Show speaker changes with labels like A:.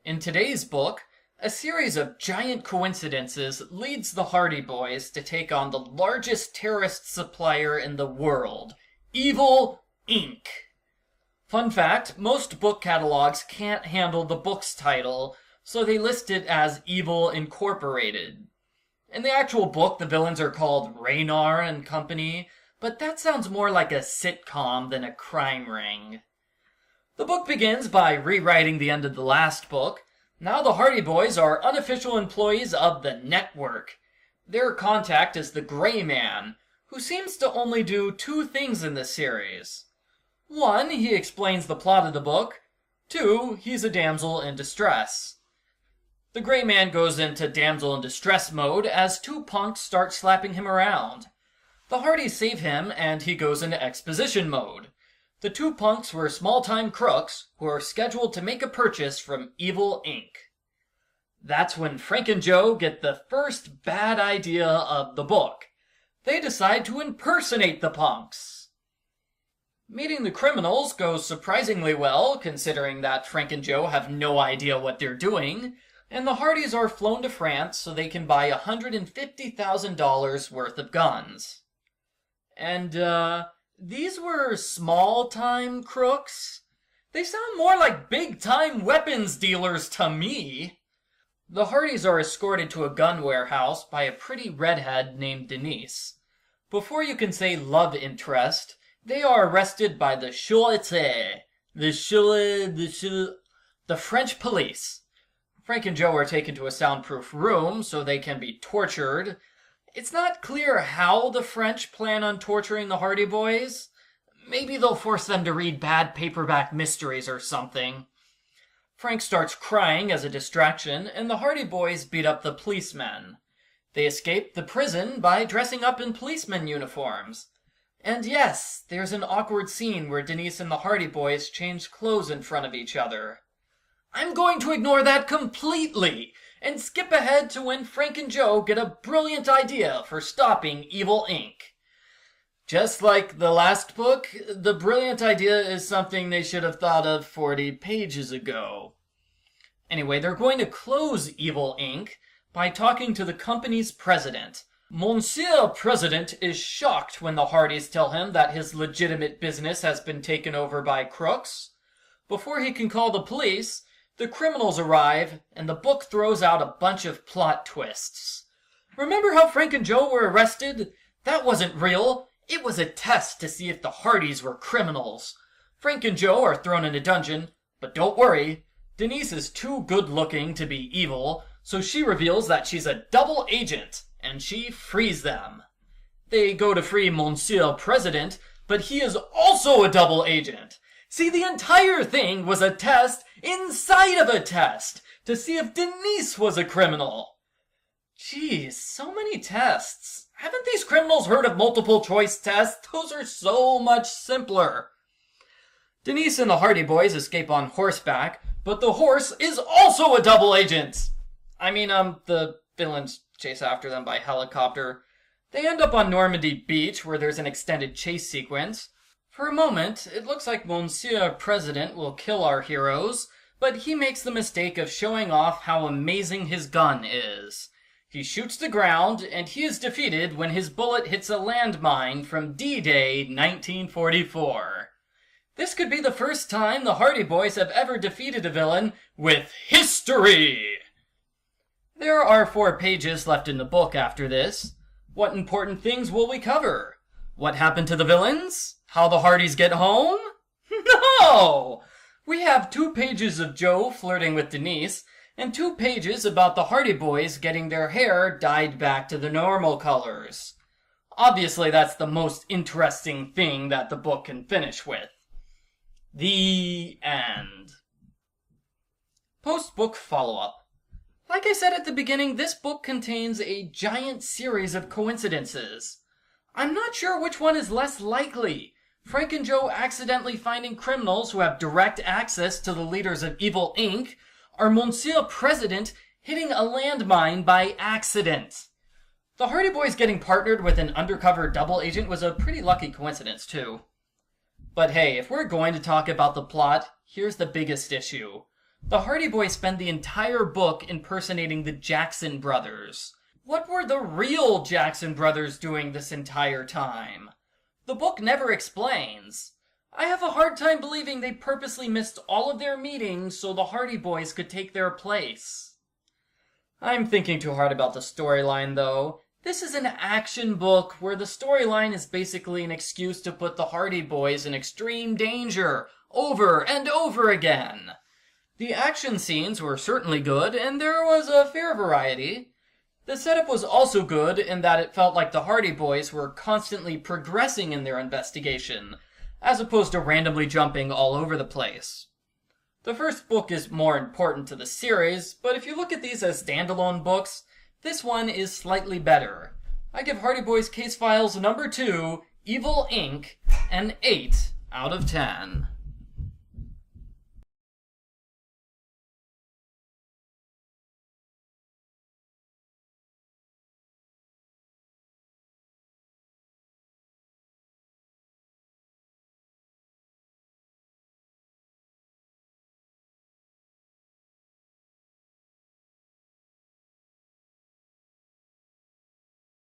A: In today's book, a series of giant coincidences leads the Hardy Boys to take on the largest terrorist supplier in the world, Evil Inc. Fun fact, most book catalogs can't handle the book's title, so they list it as Evil Incorporated. In the actual book, the villains are called Raynar and Company, but that sounds more like a sitcom than a crime ring. The book begins by rewriting the end of the last book. Now the Hardy Boys are unofficial employees of the network. Their contact is the Gray Man, who seems to only do two things in this series. One, he explains the plot of the book. Two, he's a damsel in distress. The Gray Man goes into damsel in distress mode as two punks start slapping him around. The Hardys save him and he goes into exposition mode. The two punks were small-time crooks who are scheduled to make a purchase from Evil Inc. That's when Frank and Joe get the first bad idea of the book. They decide to impersonate the punks. Meeting the criminals goes surprisingly well, considering that Frank and Joe have no idea what they're doing, and the Hardys are flown to France so they can buy $150,000 worth of guns. And, these were small-time crooks? They sound more like big-time weapons dealers to me. The Hardys are escorted to a gun warehouse by a pretty redhead named Denise. Before you can say love interest, they are arrested by the Surete, the French police. Frank and Joe are taken to a soundproof room so they can be tortured. It's not clear how the French plan on torturing the Hardy Boys. Maybe they'll force them to read bad paperback mysteries or something. Frank starts crying as a distraction, and the Hardy Boys beat up the policemen. They escape the prison by dressing up in policeman uniforms. And yes, there's an awkward scene where Denise and the Hardy Boys change clothes in front of each other. I'm going to ignore that completely and skip ahead to when Frank and Joe get a brilliant idea for stopping Evil Inc. Just like the last book, the brilliant idea is something they should have thought of 40 pages ago. Anyway, they're going to close Evil Inc. by talking to the company's president. Monsieur President is shocked when the Hardys tell him that his legitimate business has been taken over by crooks. Before he can call the police, the criminals arrive, and the book throws out a bunch of plot twists. Remember how Frank and Joe were arrested? That wasn't real. It was a test to see if the Hardys were criminals. Frank and Joe are thrown in a dungeon, but don't worry. Denise is too good-looking to be evil, so she reveals that she's a double agent, and she frees them. They go to free Monsieur President, but he is also a double agent. See, the entire thing was a test inside of a test to see if Denise was a criminal. Jeez, so many tests. Haven't these criminals heard of multiple choice tests? Those are so much simpler. Denise and the Hardy Boys escape on horseback, but the horse is also a double agent. The villains chase after them by helicopter. They end up on Normandy Beach, where there's an extended chase sequence. For a moment, it looks like Monsieur President will kill our heroes, but he makes the mistake of showing off how amazing his gun is. He shoots the ground, and he is defeated when his bullet hits a landmine from D-Day 1944. This could be the first time the Hardy Boys have ever defeated a villain with history! There are 4 pages left in the book after this. What important things will we cover? What happened to the villains? How the Hardys get home? No! We have 2 pages of Joe flirting with Denise, and 2 pages about the Hardy Boys getting their hair dyed back to the normal colors. Obviously, that's the most interesting thing that the book can finish with. The end. Post-book follow-up. Like I said at the beginning, this book contains a giant series of coincidences. I'm not sure which one is less likely. Frank and Joe accidentally finding criminals who have direct access to the leaders of Evil Inc., or Monsieur President hitting a landmine by accident. The Hardy Boys getting partnered with an undercover double agent was a pretty lucky coincidence, too. But hey, if we're going to talk about the plot, here's the biggest issue. The Hardy Boys spend the entire book impersonating the Jackson brothers. What were the real Jackson brothers doing this entire time? The book never explains. I have a hard time believing they purposely missed all of their meetings so the Hardy Boys could take their place. I'm thinking too hard about the storyline, though. This is an action book where the storyline is basically an excuse to put the Hardy Boys in extreme danger over and over again. The action scenes were certainly good, and there was a fair variety. The setup was also good in that it felt like the Hardy Boys were constantly progressing in their investigation, as opposed to randomly jumping all over the place. The first book is more important to the series, but if you look at these as standalone books, this one is slightly better. I give Hardy Boys Casefiles number 2, Evil Inc., an 8 out of 10.